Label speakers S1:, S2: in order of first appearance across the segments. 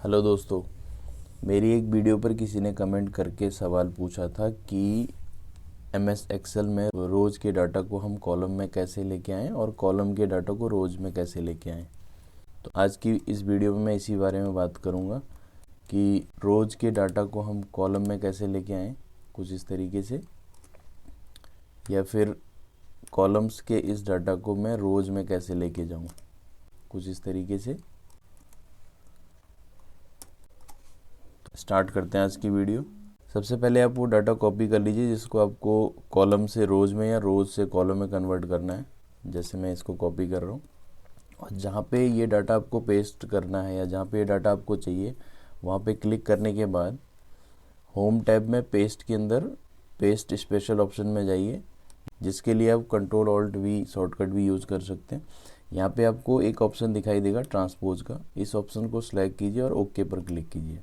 S1: Hello दोस्तों, मेरी एक वीडियो पर किसी ने कमेंट करके सवाल पूछा था कि एमएस एक्सेल में रोज़ के डाटा को हम कॉलम में कैसे लेके आएं और कॉलम के डाटा को रोज़ में कैसे लेके आएं। तो आज की इस वीडियो में मैं इसी बारे में बात करूंगा कि रोज़ के डाटा को हम कॉलम में कैसे लेके आएं, कुछ इस तरीके से, या फिर कॉलम्स के इस डाटा को मैं रोज़ में कैसे लेके जाऊँ, कुछ इस तरीके से। स्टार्ट करते हैं आज की वीडियो। सबसे पहले आप वो डाटा कॉपी कर लीजिए जिसको आपको कॉलम से रोज़ में या रोज़ से कॉलम में कन्वर्ट करना है। जैसे मैं इसको कॉपी कर रहा हूँ और जहाँ पे ये डाटा आपको पेस्ट करना है या जहाँ पे ये डाटा आपको चाहिए वहाँ पे क्लिक करने के बाद होम टैब में पेस्ट के अंदर पेस्ट स्पेशल ऑप्शन में जाइए, जिसके लिए आप कंट्रोल ऑल्ट वी शॉर्टकट भी यूज़ कर सकते हैं। यहाँ पे आपको एक ऑप्शन दिखाई देगा ट्रांसपोज का, इस ऑप्शन को सिलेक्ट कीजिए और ओके पर क्लिक कीजिए।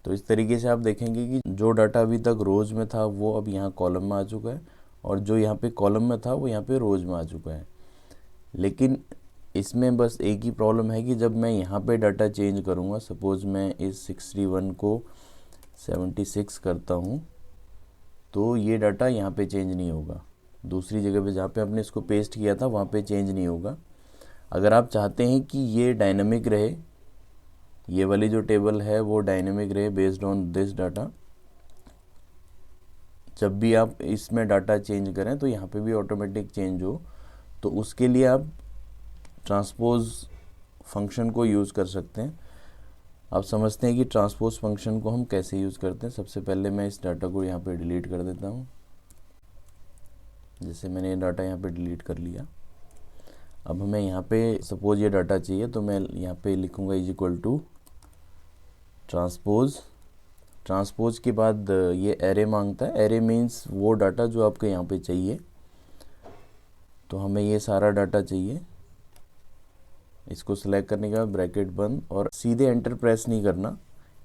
S1: तो इस तरीके से आप देखेंगे कि जो डाटा अभी तक रोज़ में था वो अब यहाँ कॉलम में आ चुका है और जो यहाँ पे कॉलम में था वो यहाँ पे रोज़ में आ चुका है। लेकिन इसमें बस एक ही प्रॉब्लम है कि जब मैं यहाँ पे डाटा चेंज करूँगा, सपोज़ मैं इस 61 को 76 करता हूँ, तो ये डाटा यहाँ पे चेंज नहीं होगा। दूसरी जगह पे जहाँ पे आपने इसको पेस्ट किया था वहाँ पे चेंज नहीं होगा। अगर आप चाहते हैं कि ये डायनामिक रहे, ये वाली जो टेबल है वो डायनेमिक रहे बेस्ड ऑन दिस डाटा, जब भी आप इसमें डाटा चेंज करें तो यहाँ पे भी ऑटोमेटिक चेंज हो, तो उसके लिए आप ट्रांसपोज फंक्शन को यूज़ कर सकते हैं। आप समझते हैं कि ट्रांसपोज फंक्शन को हम कैसे यूज़ करते हैं। सबसे पहले मैं इस डाटा को यहाँ पे डिलीट कर देता हूँ। जैसे मैंने ये डाटा यहाँ पे डिलीट कर लिया। अब हमें यहाँ पे सपोज ये डाटा चाहिए तो मैं यहाँ पे लिखूँगा इज इक्वल टू ट्रांसपोज के बाद ये एरे मांगता है। एरे मीन्स वो डाटा जो आपके यहाँ पे चाहिए, तो हमें ये सारा डाटा चाहिए। इसको सिलेक्ट करने के बाद ब्रैकेट बंद और सीधे एंटर प्रेस नहीं करना,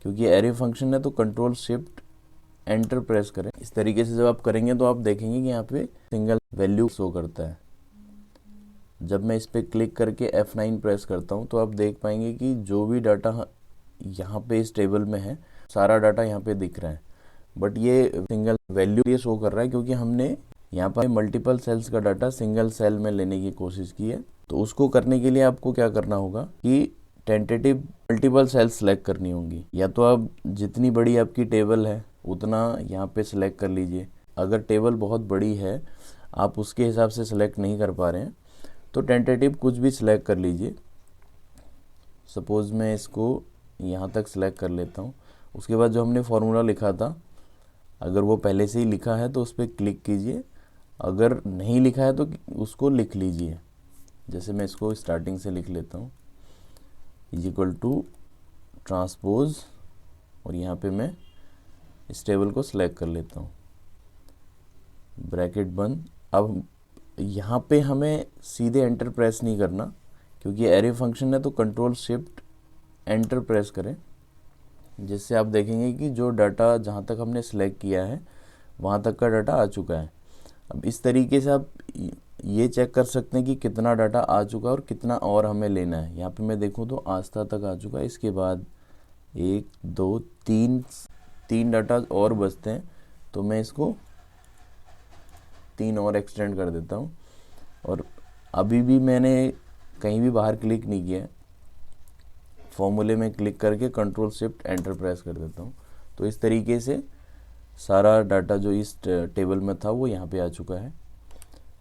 S1: क्योंकि एरे फंक्शन है तो कंट्रोल शिफ्ट एंटर प्रेस करें। इस तरीके से जब आप करेंगे तो आप देखेंगे कि यहाँ पे सिंगल वैल्यू शो करता है। जब मैं इस पर क्लिक करके F9 प्रेस करता हूँ तो आप देख पाएंगे कि जो भी डाटा यहाँ पे इस टेबल में है सारा डाटा यहाँ पे दिख रहा है, बट ये सिंगल वैल्यू ये शो कर रहा है क्योंकि हमने यहाँ पर मल्टीपल सेल्स का डाटा सिंगल सेल में लेने की कोशिश की है। तो उसको करने के लिए आपको क्या करना होगा कि टेंटेटिव मल्टीपल सेल्स सेलेक्ट करनी होंगी। या तो आप जितनी बड़ी आपकी टेबल है उतना यहाँ पे सिलेक्ट कर लीजिए। अगर टेबल बहुत बड़ी है, आप उसके हिसाब से सिलेक्ट नहीं कर पा रहे हैं, तो टेंटेटिव कुछ भी सिलेक्ट कर लीजिए। सपोज़ मैं इसको यहाँ तक सिलेक्ट कर लेता हूँ। उसके बाद जो हमने फॉर्मूला लिखा था, अगर वो पहले से ही लिखा है तो उस पर क्लिक कीजिए, अगर नहीं लिखा है तो उसको लिख लीजिए। जैसे मैं इसको स्टार्टिंग से लिख लेता हूँ, इज इक्वल टू ट्रांसपोज, और यहाँ पे मैं इस टेबल को सिलेक्ट कर लेता हूँ, ब्रैकेट बंद। अब यहाँ पे हमें सीधे एंटर प्रेस नहीं करना, क्योंकि एरे फंक्शन है तो कंट्रोल शिफ्ट एंटर प्रेस करें, जिससे आप देखेंगे कि जो डाटा जहाँ तक हमने सेलेक्ट किया है वहाँ तक का डाटा आ चुका है। अब इस तरीके से आप ये चेक कर सकते हैं कि कितना डाटा आ चुका है और कितना और हमें लेना है। यहाँ पे मैं देखूँ तो आस्था तक आ चुका है। इसके बाद 1 2 3 डाटा और बचते हैं, तो मैं इसको 3 और एक्सटेंड कर देता हूँ। और अभी भी मैंने कहीं भी बाहर क्लिक नहीं किया है, फॉर्मूले में क्लिक करके कंट्रोल शिफ्ट एंटर प्रेस कर देता हूँ। तो इस तरीके से सारा डाटा जो इस टेबल में था वो यहाँ पे आ चुका है।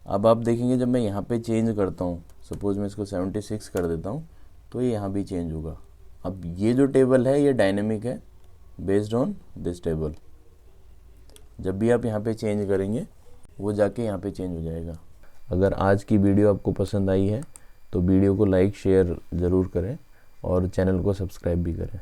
S1: अब आप देखेंगे जब मैं यहाँ पे चेंज करता हूँ, सपोज़ मैं इसको 76 कर देता हूँ, तो ये यहाँ भी चेंज होगा। अब ये जो टेबल है ये डायनेमिक है बेस्ड ऑन दिस टेबल। जब भी आप यहाँ पे चेंज करेंगे वो जाके यहाँ पे चेंज हो जाएगा। अगर आज की वीडियो आपको पसंद आई है तो वीडियो को लाइक शेयर ज़रूर करें और चैनल को सब्सक्राइब भी करें।